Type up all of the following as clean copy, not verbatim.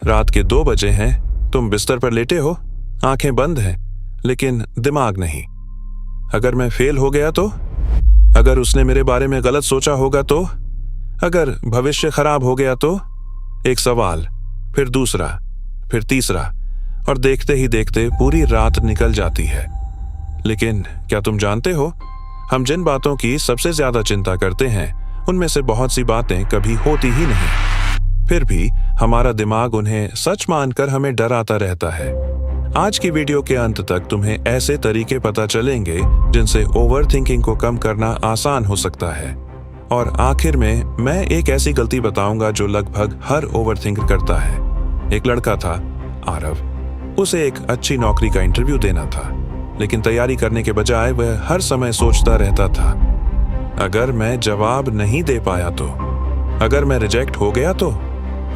रात के 2 बजे हैं, तुम बिस्तर पर लेटे हो, आंखें बंद हैं, लेकिन दिमाग नहीं। अगर मैं फेल हो गया तो? अगर उसने मेरे बारे में गलत सोचा होगा तो? अगर भविष्य खराब हो गया तो? एक सवाल, फिर दूसरा, फिर तीसरा, और देखते ही देखते पूरी रात निकल जाती है। लेकिन क्या तुम जानते हो, हम जिन बातों की सबसे ज्यादा चिंता करते हैं उनमें से बहुत सी बातें कभी होती ही नहीं। फिर भी हमारा दिमाग उन्हें सच मानकर हमें डराता रहता है। आज की वीडियो के अंत तक तुम्हें ऐसे तरीके पता चलेंगे जिनसे ओवरथिंकिंग को कम करना आसान हो सकता है। और आखिर में मैं एक ऐसी गलती बताऊंगा जो लगभग हर ओवरथिंकर करता है। एक लड़का था, आरव। उसे एक अच्छी नौकरी का इंटरव्यू देना था, लेकिन तैयारी करने के बजाय वह हर समय सोचता रहता था, अगर मैं जवाब नहीं दे पाया तो, अगर मैं रिजेक्ट हो गया तो,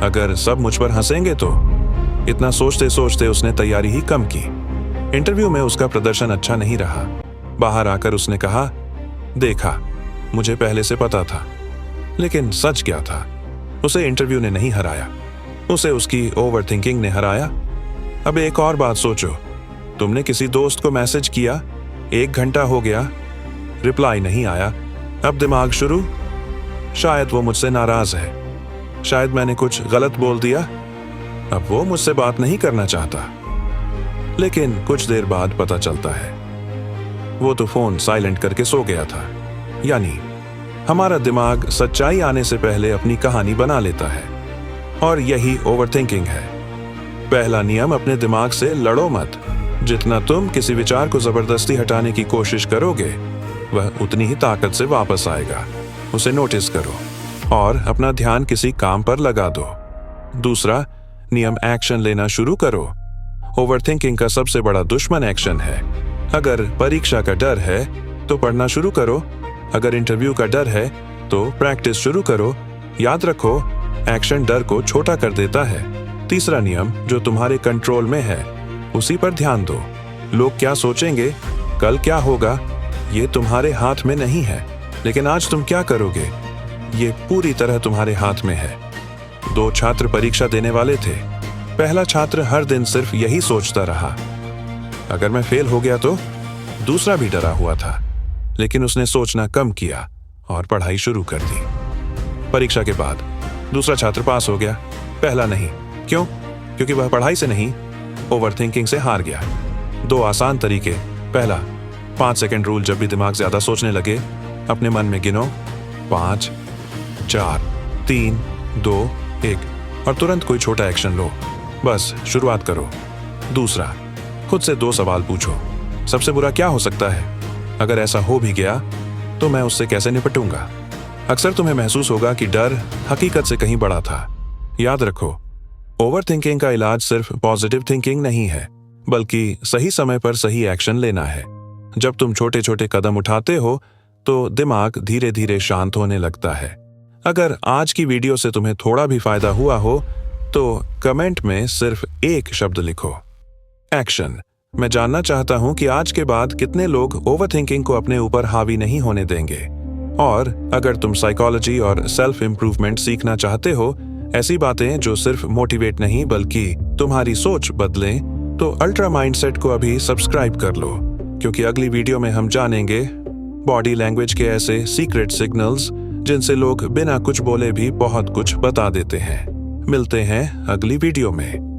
अगर सब मुझ पर हंसेंगे तो। इतना सोचते सोचते उसने तैयारी ही कम की। इंटरव्यू में उसका प्रदर्शन अच्छा नहीं रहा। बाहर आकर उसने कहा, देखा, मुझे पहले से पता था। लेकिन सच क्या था? उसे इंटरव्यू ने नहीं हराया, उसे उसकी ओवरथिंकिंग ने हराया। अब एक और बात सोचो, तुमने किसी दोस्त को मैसेज किया, 1 घंटा हो गया, रिप्लाई नहीं आया। अब दिमाग शुरू, शायद वो मुझसे नाराज है, शायद मैंने कुछ गलत बोल दिया, अब वो मुझसे बात नहीं करना चाहता। लेकिन कुछ देर बाद पता चलता है वो तो फोन साइलेंट करके सो गया था। यानी हमारा दिमाग सच्चाई आने से पहले अपनी कहानी बना लेता है, और यही ओवरथिंकिंग है। पहला नियम, अपने दिमाग से लड़ो मत। जितना तुम किसी विचार को जबरदस्ती हटाने की कोशिश करोगे, वह उतनी ही ताकत से वापस आएगा। उसे नोटिस करो और अपना ध्यान किसी काम पर लगा दो। दूसरा नियम, एक्शन लेना शुरू करो। ओवरथिंकिंग का सबसे बड़ा दुश्मन एक्शन है। अगर परीक्षा का डर है तो पढ़ना शुरू करो, अगर इंटरव्यू का डर है तो प्रैक्टिस शुरू करो। याद रखो, एक्शन डर को छोटा कर देता है। तीसरा नियम, जो तुम्हारे कंट्रोल में है उसी पर ध्यान दो। लोग क्या सोचेंगे, कल क्या होगा, ये तुम्हारे हाथ में नहीं है, लेकिन आज तुम क्या करोगे, ये पूरी तरह तुम्हारे हाथ में है। 2 छात्र परीक्षा देने वाले थे। पहला छात्र हर दिन सिर्फ यही सोचता रहा, अगर मैं फेल हो गया तो। दूसरा भी डरा हुआ था, लेकिन उसने सोचना कम किया और पढ़ाई शुरू कर दी। परीक्षा के बाद दूसरा छात्र पास हो गया, पहला नहीं। क्यों? क्योंकि वह पढ़ाई से नहीं, ओवरथिंकिंग से हार गया। 2 आसान तरीके। पहला, 5 सेकंड रूल। जब भी दिमाग ज्यादा सोचने लगे, अपने मन में गिनो 5, 4, 3, 2, 1 और तुरंत कोई छोटा एक्शन लो। बस शुरुआत करो। दूसरा, खुद से 2 सवाल पूछो। सबसे बुरा क्या हो सकता है? अगर ऐसा हो भी गया तो मैं उससे कैसे निपटूंगा? अक्सर तुम्हें महसूस होगा कि डर हकीकत से कहीं बड़ा था। याद रखो, ओवरथिंकिंग का इलाज सिर्फ पॉजिटिव थिंकिंग नहीं है, बल्कि सही समय पर सही एक्शन लेना है। जब तुम छोटे छोटे कदम उठाते हो तो दिमाग धीरे धीरे शांत होने लगता है। अगर आज की वीडियो से तुम्हें थोड़ा भी फायदा हुआ हो तो कमेंट में सिर्फ एक शब्द लिखो, एक्शन। मैं जानना चाहता हूं कि आज के बाद कितने लोग ओवरथिंकिंग को अपने ऊपर हावी नहीं होने देंगे। और अगर तुम साइकोलॉजी और सेल्फ इंप्रूवमेंट सीखना चाहते हो, ऐसी बातें जो सिर्फ मोटिवेट नहीं बल्कि तुम्हारी सोच बदलें, तो अल्ट्रा माइंडसेट को अभी सब्सक्राइब कर लो, क्योंकि अगली वीडियो में हम जानेंगे बॉडी लैंग्वेज के ऐसे सीक्रेट सिग्नल्स जिनसे लोग बिना कुछ बोले भी बहुत कुछ बता देते हैं। मिलते हैं अगली वीडियो में।